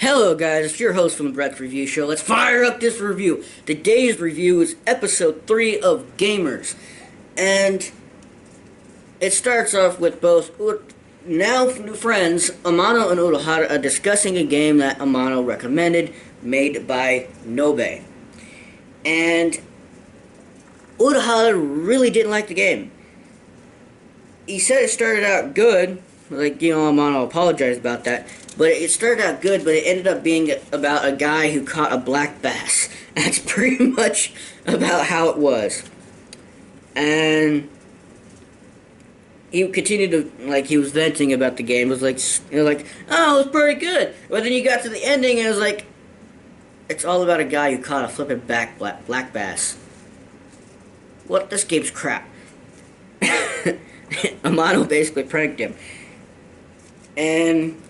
Hello guys, it's your host from the Breath Review Show. Let's fire up this review. Today's review is episode 3 of Gamers. And it starts off with both now new friends, Amano and Urahara, discussing a game that Amano recommended, made by Nobe. And Urahara really didn't like the game. He said it started out good, Amano apologized about that. But it started out good, but it ended up being about a guy who caught a black bass. That's pretty much about how it was. And he continued to, he was venting about the game. It was oh, it was pretty good. But then you got to the ending, and it was like, it's all about a guy who caught a flippin' black bass. What? This game's crap. Amano basically pranked him. And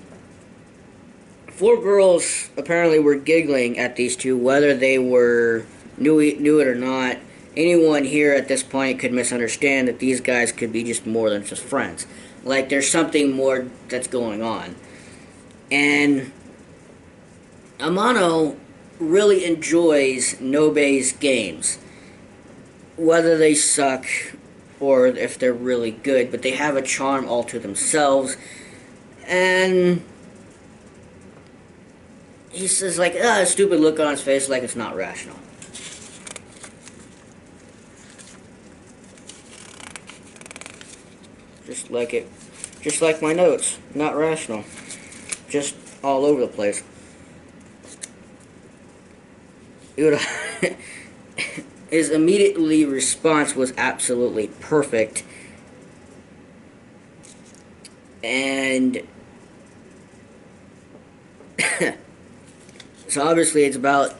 4 girls apparently were giggling at these two, whether they knew it or not. Anyone here at this point could misunderstand that these guys could be just more than just friends. Like, there's something more that's going on. And Amano really enjoys Nobe's games, whether they suck or if they're really good, but they have a charm all to themselves. And he says, a stupid look on his face, like it's not rational. Just like my notes, not rational. Just all over the place. His immediately response was absolutely perfect. And so obviously it's about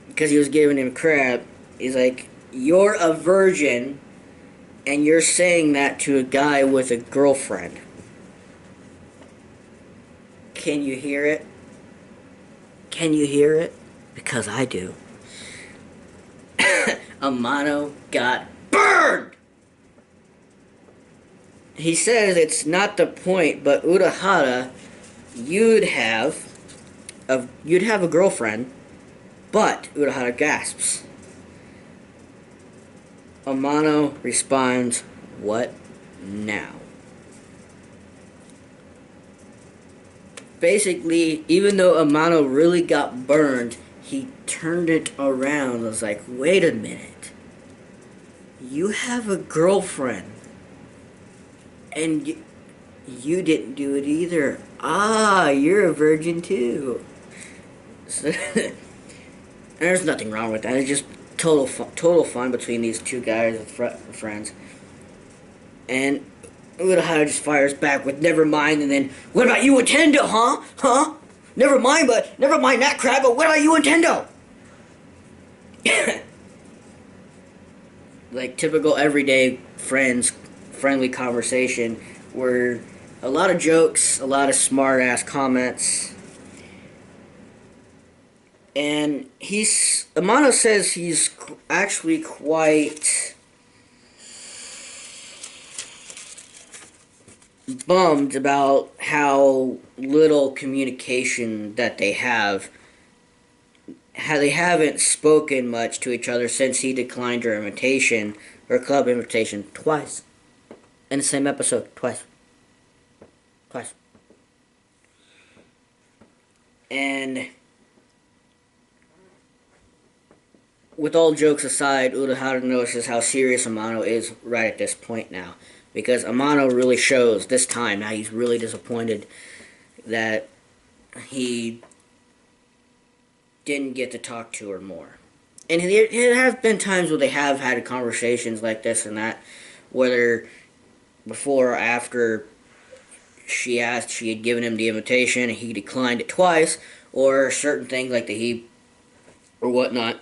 because he was giving him crap. He's like, you're a virgin and you're saying that to a guy with a girlfriend. Can you hear it? Can you hear it? Because I do. Amano got burned! He says it's not the point, but Urahara, you'd have a girlfriend, but Urahara gasps. Amano responds, what now? Basically, even though Amano really got burned, he turned it around and was like, wait a minute. You have a girlfriend. And you didn't do it either. Ah, you're a virgin too. So, there's nothing wrong with that. It's just total fun between these two guys and friends. And Urahara just fires back with never mind, and then, what about you and Tendo, huh? Huh? Never mind that crap, but what about you and Tendo? Like typical everyday friendly conversation where a lot of jokes, a lot of smart-ass comments. And Amano says he's actually quite bummed about how little communication that they have. How they haven't spoken much to each other since he declined her invitation, her club invitation, twice. In the same episode, twice. And with all jokes aside, Urahara notices how serious Amano is right at this point now. Because Amano really shows this time how he's really disappointed that he didn't get to talk to her more. And there have been times where they have had conversations like this and that, whether before or after she had given him the invitation and he declined it twice, or certain things like the he or whatnot.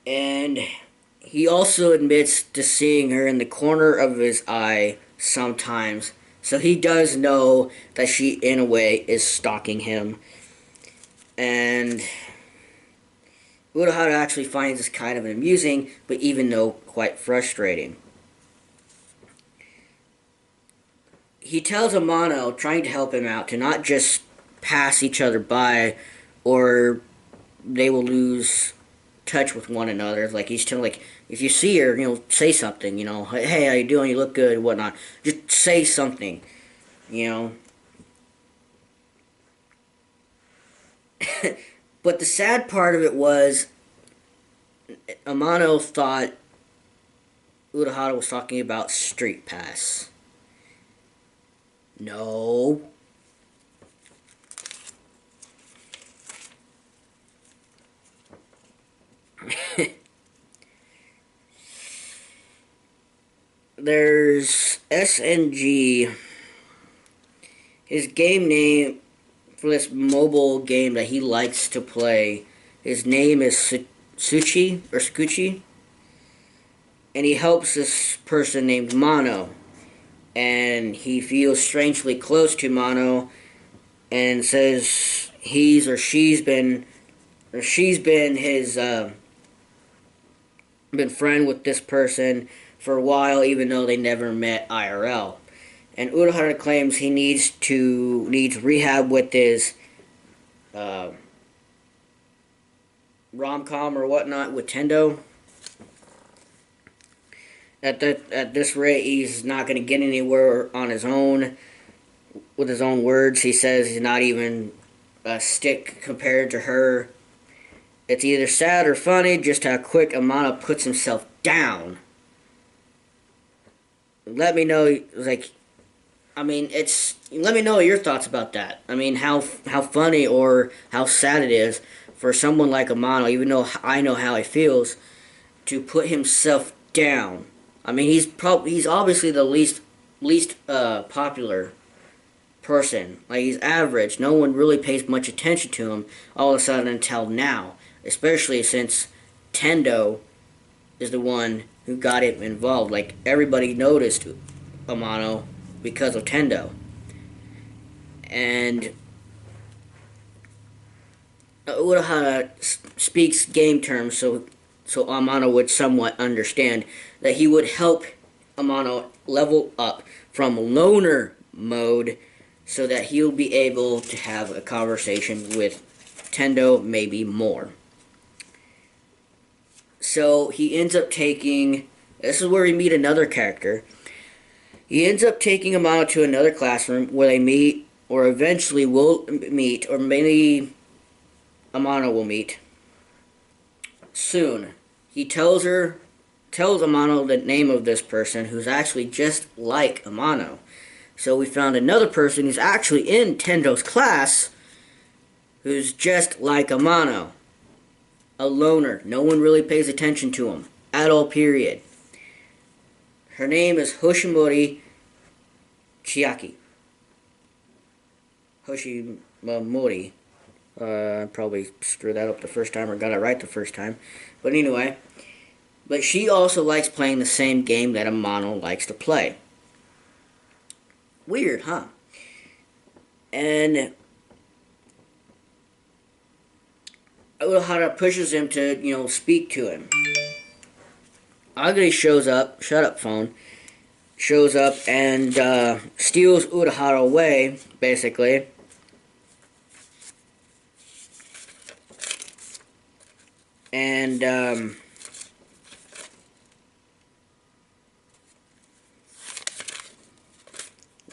And he also admits to seeing her in the corner of his eye sometimes, so he does know that she in a way is stalking him. And Urahara actually finds this kind of amusing, but even though quite frustrating. he tells Amano, trying to help him out, to not just pass each other by, or they will lose touch with one another. Like, he's telling, like, if you see her, say something, hey, how you doing, you look good, whatnot. Just say something, you know. But the sad part of it was, Amano thought Urahara was talking about Street Pass. No. There's SNG. His game name for this mobile game that he likes to play, his name is Suchi, or Skuchi. And he helps this person named Mono. And he feels strangely close to Mono, and says she's been his been friend with this person for a while, even though they never met IRL. And Urahara claims he needs rehab with his rom-com or whatnot with Tendo. At this rate, he's not going to get anywhere on his own. With his own words, he says he's not even a stick compared to her. It's either sad or funny just how quick Amano puts himself down. Let me know, let me know your thoughts about that. I mean, how funny or how sad it is for someone like Amano, even though I know how he feels, to put himself down. I mean, he's obviously the least popular person. Like, he's average. No one really pays much attention to him all of a sudden until now. Especially since Tendo is the one who got him involved. Like, everybody noticed Amano because of Tendo. And Urahara speaks game terms, so Amano would somewhat understand that he would help Amano level up from loner mode so that he'll be able to have a conversation with Tendo, maybe more. So he ends up taking, this is where we meet another character. He ends up taking Amano to another classroom where they meet, or eventually will meet, or maybe Amano will meet soon. He tells Amano the name of this person who's actually just like Amano. So we found another person who's actually in Tendo's class who's just like Amano. A loner. No one really pays attention to him. At all, period. Her name is Hoshimori Chiaki. Hoshimori. Probably screwed that up the first time or got it right the first time. But anyway. But she also likes playing the same game that Amano likes to play. Weird, huh? And Urahara pushes him to, speak to him. Agari shows up, shut up phone, shows up and steals Urahara away, basically. And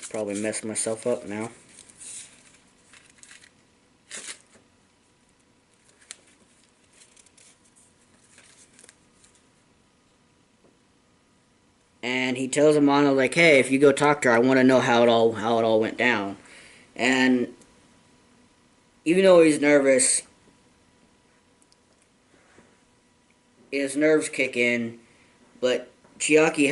probably messed myself up now. And he tells Amano, like, hey, if you go talk to her, I want to know how it all went down. And even though he's nervous, his nerves kick in. But Chiaki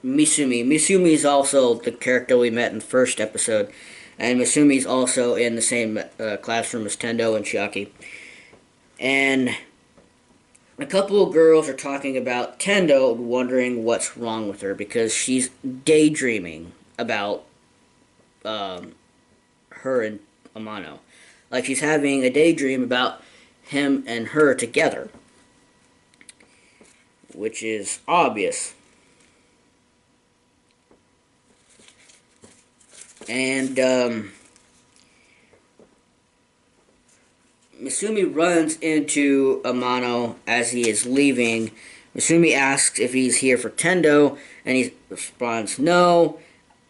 Misumi is also the character we met in the first episode, and Misumi's also in the same classroom as Tendo and Chiaki. And a couple of girls are talking about Tendo, wondering what's wrong with her because she's daydreaming about her and Amano. Like, she's having a daydream about him and her together, which is obvious. And Misumi runs into Amano as he is leaving. Misumi asks if he's here for Tendo, and he responds, "No,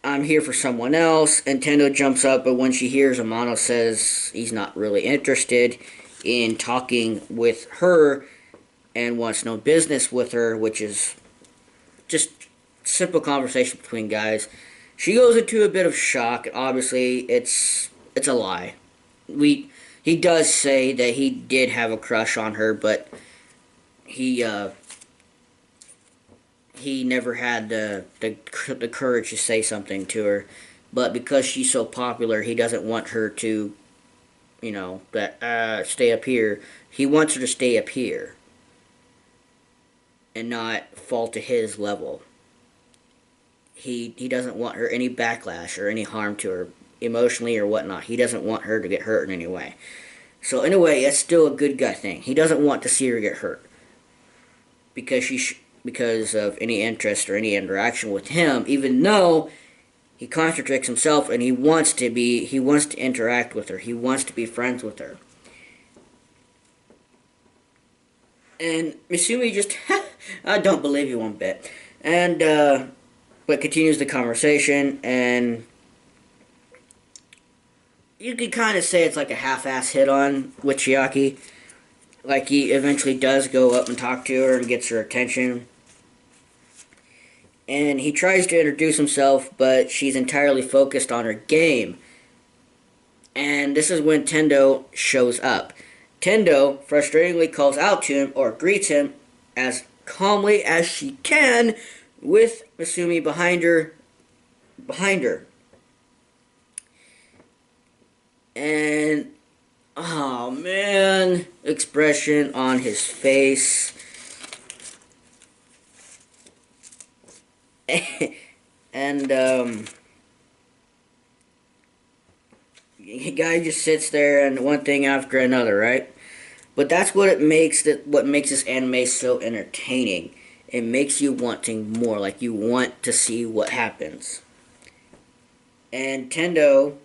I'm here for someone else." And Tendo jumps up, but when she hears Amano says he's not really interested in talking with her and wants no business with her, which is just simple conversation between guys, she goes into a bit of shock. Obviously, it's a lie. He does say that he did have a crush on her, but he never had the courage to say something to her. But because she's so popular, he doesn't want her to, stay up here. He wants her to stay up here and not fall to his level. He doesn't want her any backlash or any harm to her emotionally or whatnot. He doesn't want her to get hurt in any way. So in a way, that's still a good guy thing. He doesn't want to see her get hurt because of any interest or any interaction with him, even though he contradicts himself and he wants to interact with her. He wants to be friends with her. And Misumi just, I don't believe you one bit. And, but continues the conversation, and you could kind of say it's like a half-ass hit-on with Chiaki. Like, he eventually does go up and talk to her and gets her attention. And he tries to introduce himself, but she's entirely focused on her game. And this is when Tendo shows up. Tendo frustratingly calls out to him, or greets him, as calmly as she can, with Misumi behind her. And, oh man, expression on his face. And, the guy just sits there and one thing after another, right? But that's what makes this anime so entertaining. It makes you wanting more, like you want to see what happens. And Tendo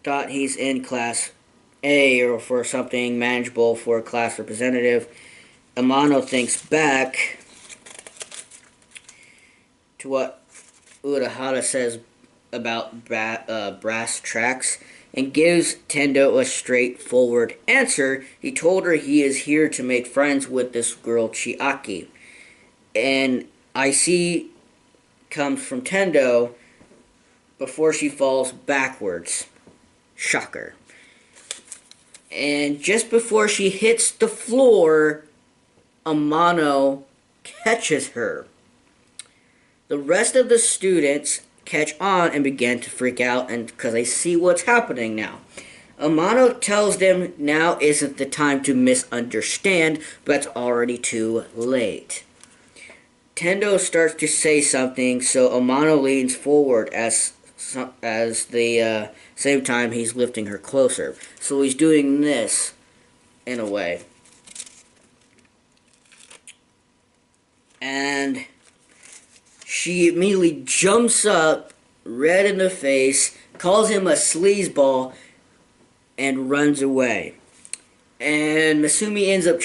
thought he's in class A or for something manageable for a class representative. Amano thinks back to what Urahara says about brass tracks and gives Tendo a straightforward answer. He told her he is here to make friends with this girl Chiaki. And I see comes from Tendo before she falls backwards. Shocker. And just before she hits the floor, Amano catches her. The rest of the students catch on and begin to freak out and because they see what's happening now. Amano tells them now isn't the time to misunderstand, but it's already too late. Tendo starts to say something, so Amano leans forward as the same time he's lifting her closer. So he's doing this in a way. And she immediately jumps up, red in the face, calls him a sleazeball, and runs away. And Misumi ends up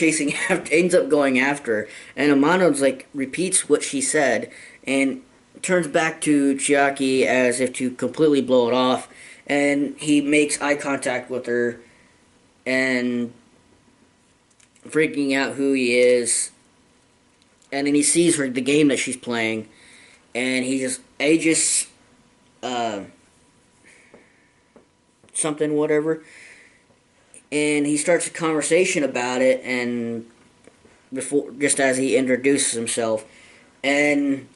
going after her, and Amano repeats what she said, and turns back to Chiaki as if to completely blow it off, and he makes eye contact with her, and freaking out who he is, and then he sees the game that she's playing, and he just something, whatever. And he starts a conversation about it, and just as he introduces himself. And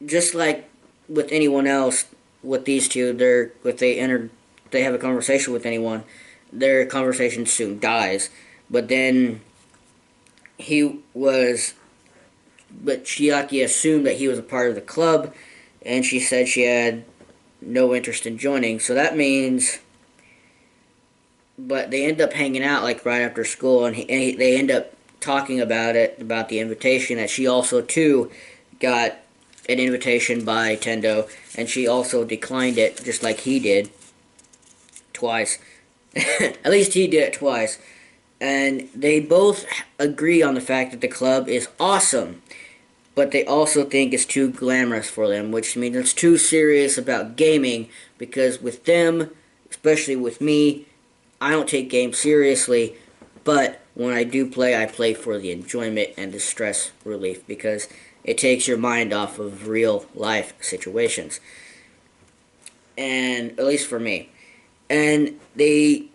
just like with anyone else, with these two, they have a conversation with anyone, their conversation soon dies. But then but Chiaki assumed that he was a part of the club, and she said she had no interest in joining. So that means, but they end up hanging out right after school, and they end up talking about the invitation, that she also too got an invitation by Tendo, and she also declined it, just like he did, twice. At least he did it twice. And they both agree on the fact that the club is awesome, but they also think it's too glamorous for them, which means it's too serious about gaming, because with them, especially with me, I don't take games seriously, but when I do play, I play for the enjoyment and the stress relief, because it takes your mind off of real life situations. And at least for me. And they,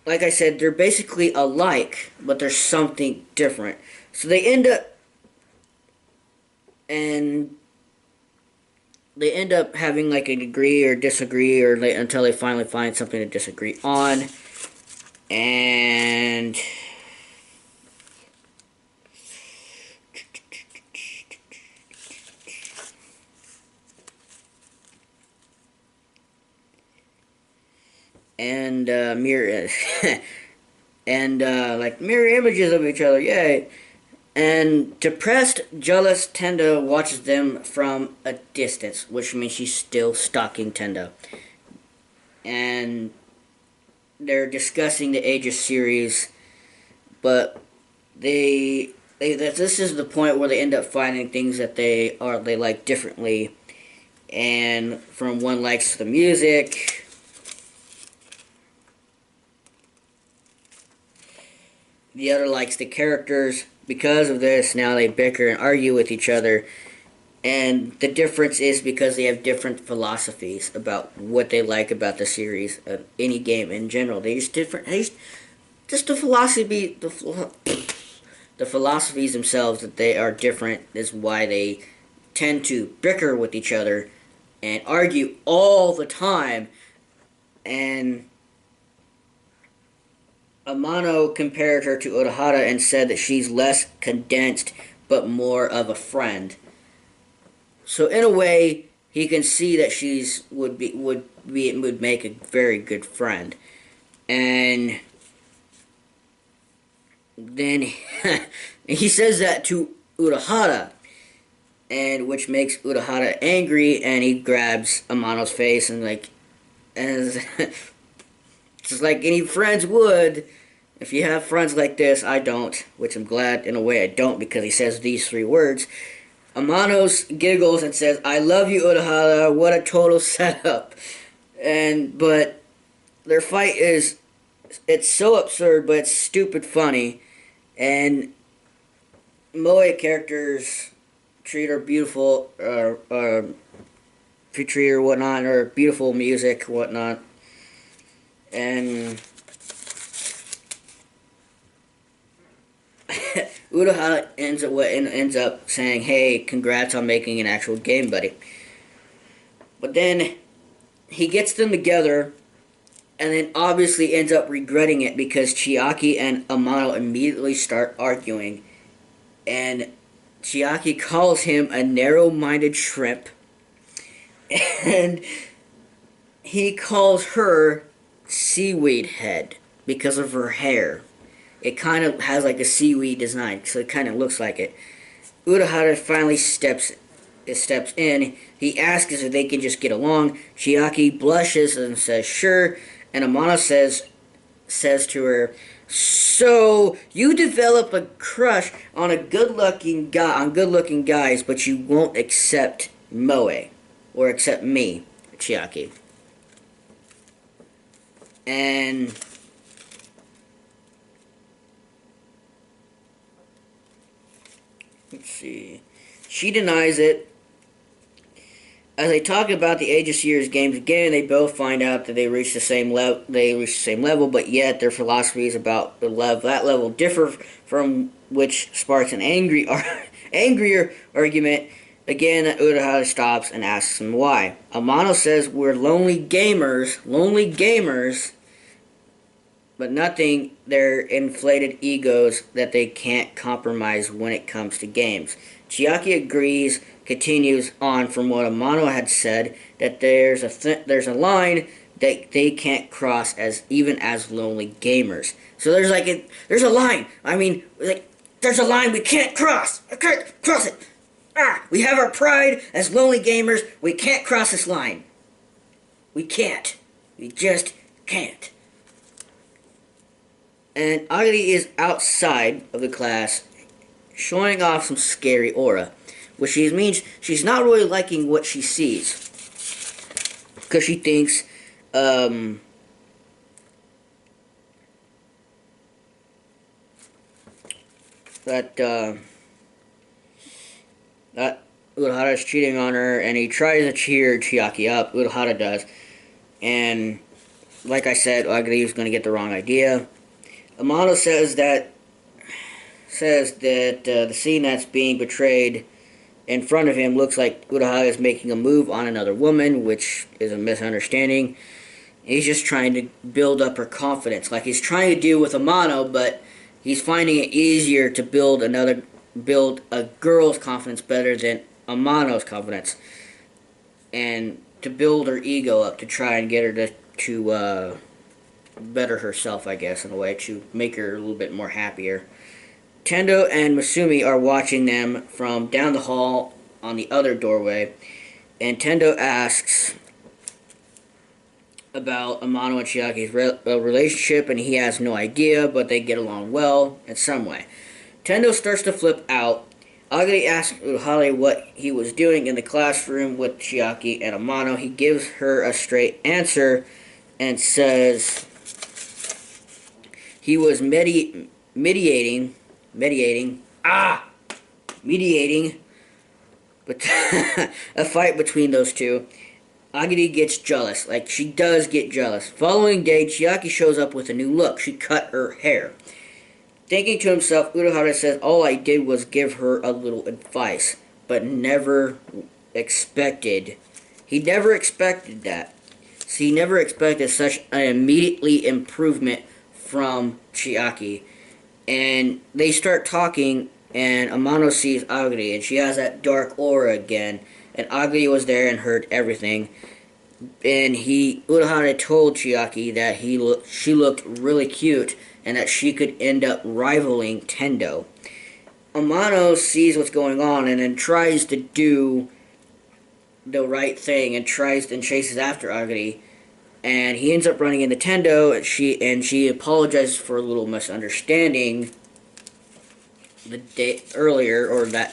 like I said, they're basically alike, but there's something different. So they end up having like an agree or disagree, or until they finally find something to disagree on. And mirror like mirror images of each other, yay. And depressed, jealous Tendo watches them from a distance, which means she's still stalking Tendo. And they're discussing the Aegis series, but this is the point where they end up finding things that they like differently. And from one likes the music, the other likes the characters. Because of this, now they bicker and argue with each other. And the difference is because they have different philosophies about what they like about the series, of any game in general. They just just the philosophy, the philosophies themselves, that they are different, is why they tend to bicker with each other and argue all the time. And Amano compared her to Urahara and said that she's less condensed but more of a friend. So in a way, he can see that she's would make a very good friend. And then he says that to Urahara, and which makes Urahara angry, and he grabs Amano's face and just like any friends would. If you have friends like this, I don't, which I'm glad in a way I don't, because he says these 3 words. Amanos giggles and says, "I love you, Urahara, what a total setup." But their fight it's so absurd, but it's stupid funny. And Moe characters treat her beautiful, treat her whatnot, or beautiful music, whatnot. And Urahara ends up saying, "Hey, congrats on making an actual game, buddy." But then he gets them together, and then obviously ends up regretting it, because Chiaki and Amano immediately start arguing. And Chiaki calls him a narrow-minded shrimp, and he calls her seaweed head because of her hair. It kind of has like a seaweed design, so it kind of looks like it. Urahara finally steps in. He asks if they can just get along. Chiaki blushes and says sure, and Amano says to her, "So you develop a crush on good-looking guys, but you won't accept Moe or accept me, Chiaki." And let's see. She denies it. As they talk about the Aegis Series games again, they both find out that they reach the same level, but yet their philosophies about that level differ, from which sparks an angrier argument. Again, Urahara stops and asks him why. Amano says we're lonely gamers, but nothing, their inflated egos that they can't compromise when it comes to games. Chiaki agrees, continues on from what Amano had said, that there's a line that they can't cross even as lonely gamers. So there's a line. I mean, like, there's a line we can't cross. I can't cross it. We have our pride as lonely gamers. We can't cross this line. We can't. We just can't. And Agari is outside of the class, showing off some scary aura, which means she's not really liking what she sees, because she thinks that Urahara is cheating on her, and he tries to cheer Chiaki up. Urahara does, and like I said, Agari is going to get the wrong idea. Amano says that the scene that's being portrayed in front of him looks like Urahara is making a move on another woman, which is a misunderstanding. He's just trying to build up her confidence, like he's trying to do with Amano, but he's finding it easier to build a girl's confidence better than Amano's confidence, and to build her ego up to try and get her to better herself, I guess, in a way, to make her a little bit more happier. Tendo and Masumi are watching them from down the hall on the other doorway, and Tendo asks about Amano and Chiaki's relationship, and he has no idea, but they get along well in some way. Tendo starts to flip out. Agari asks Urahara what he was doing in the classroom with Chiaki and Amano. He gives her a straight answer and says he was mediating but a fight between those two. Agari gets jealous, like she does get jealous. Following day, Chiaki shows up with a new look. She cut her hair. Thinking to himself, Urahara says, all I did was give her a little advice, but he never expected that. So he never expected such an immediately improvement from Chiaki. And they start talking, and Amano sees Agari, and she has that dark aura again. And Agari was there and heard everything. And Urahara told Chiaki that she looked really cute, and that she could end up rivaling Tendo. Amano sees what's going on, and then tries to do the right thing, and chases after Agari. And he ends up running into Tendo, and she apologizes for a little misunderstanding the day earlier, or the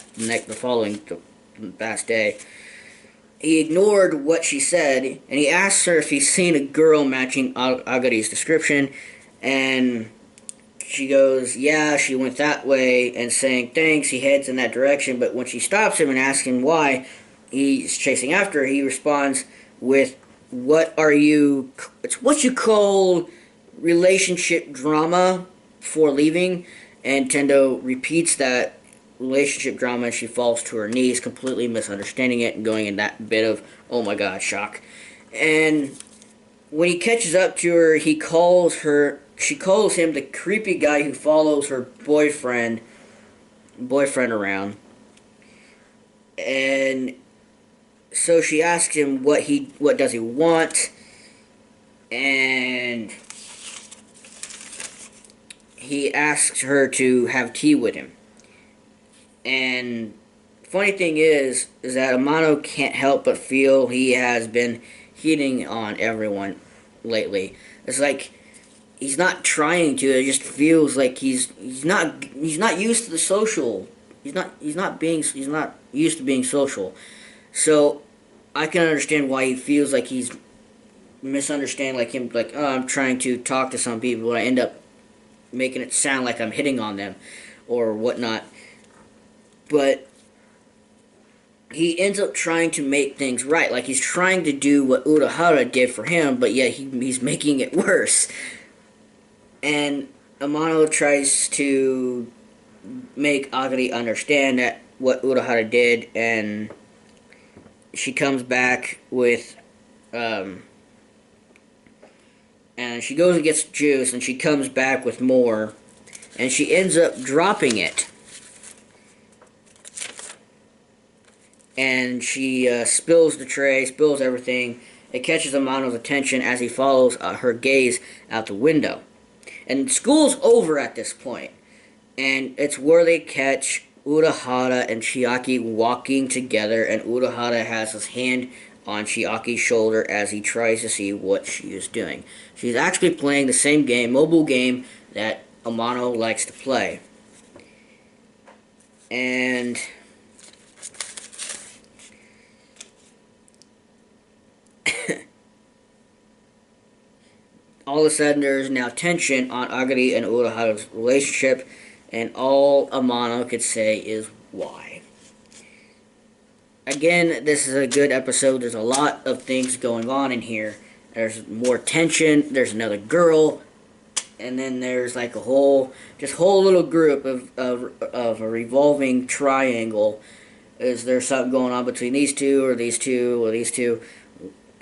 past day. He ignored what she said, and he asks her if he's seen a girl matching Agari's description, and she goes, yeah, she went that way, and saying thanks, he heads in that direction, but when she stops him and asks him why he's chasing after her, he responds with, it's what you call relationship drama before leaving, and Tendo repeats that relationship drama, and she falls to her knees, completely misunderstanding it and going in that bit of, oh my god, shock. And when he catches up to her, she calls him the creepy guy who follows her boyfriend around. And so she asks him what does he want, and he asks her to have tea with him. And funny thing is that Amano can't help but feel he has been hitting on everyone lately. It's like he's not trying to. It just feels like he's not used to the social. He's not used to being social. So I can understand why he feels like he's misunderstanding, I'm trying to talk to some people, but I end up making it sound like I'm hitting on them or whatnot. But he ends up trying to make things right. Like he's trying to do what Urahara did for him, but yet he's making it worse. And Amano tries to make Agari understand that what Urahara did, and she comes back with, and she goes and gets juice, and she comes back with more, and she ends up dropping it. And she spills the tray, spills everything. It catches Amano's attention as he follows her gaze out the window. And school's over at this point. And it's where they catch Urahara and Chiaki walking together, and Urahara has his hand on Chiaki's shoulder as he tries to see what she is doing. She's actually playing the same game, mobile game, that Amano likes to play. And all of a sudden there is now tension on Agari and Urahara's relationship, and all Amano could say is why. Again, this is a good episode. There's a lot of things going on in here. There's more tension, there's another girl, and then there's like a whole little group of a revolving triangle. Is there something going on between these two, or these two, or these two?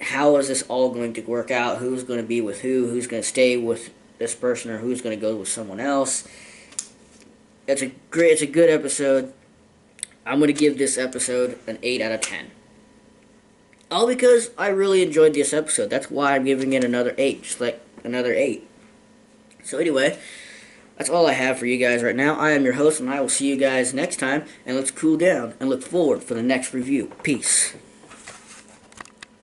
How is this all going to work out? Who's going to be with who? Who's going to stay with this person, or who's going to go with someone else? It's a good episode. I'm going to give this episode an 8 out of 10. All because I really enjoyed this episode. That's why I'm giving it another 8, just like another 8. So anyway, that's all I have for you guys right now. I am your host, and I will see you guys next time. And let's cool down and look forward for the next review. Peace.